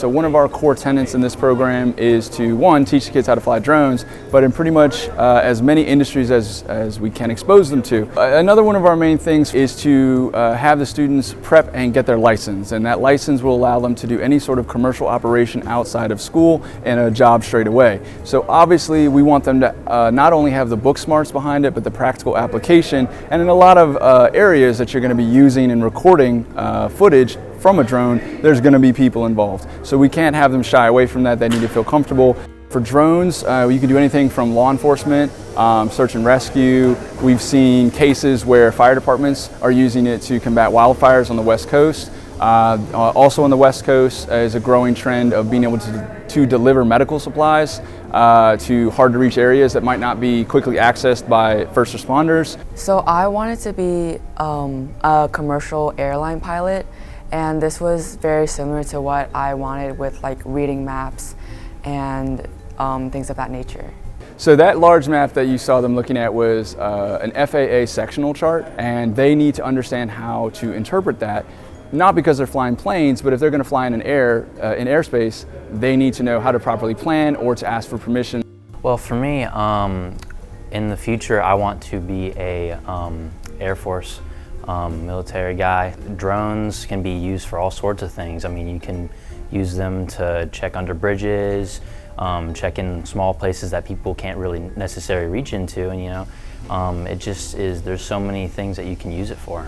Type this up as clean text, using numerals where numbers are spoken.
So one of our core tenets in this program is to, one, teach the kids how to fly drones, but in pretty much as many industries as we can expose them to. Another one of our main things is to have the students prep and get their license, and that license will allow them to do any sort of commercial operation outside of school and a job straight away. So obviously we want them to not only have the book smarts behind it, but the practical application, and in a lot of areas that you're going to be using and recording footage from a drone, there's going to be people involved. So we can't have them shy away from that. They need to feel comfortable. For drones, you can do anything from law enforcement, search and rescue. We've seen cases where fire departments are using it to combat wildfires on the West Coast. Also on the West Coast is a growing trend of being able to deliver medical supplies to hard to reach areas that might not be quickly accessed by first responders. So I wanted to be a commercial airline pilot, and this was very similar to what I wanted with like reading maps and things of that nature. So that large map that you saw them looking at was an FAA sectional chart, and they need to understand how to interpret that. Not because they're flying planes, but if they're going to fly in airspace, they need to know how to properly plan or to ask for permission. Well, for me, in the future, I want to be a Air Force military guy. Drones can be used for all sorts of things. I mean, you can use them to check under bridges, check in small places that people can't really necessarily reach into, and it just is, there's so many things that you can use it for.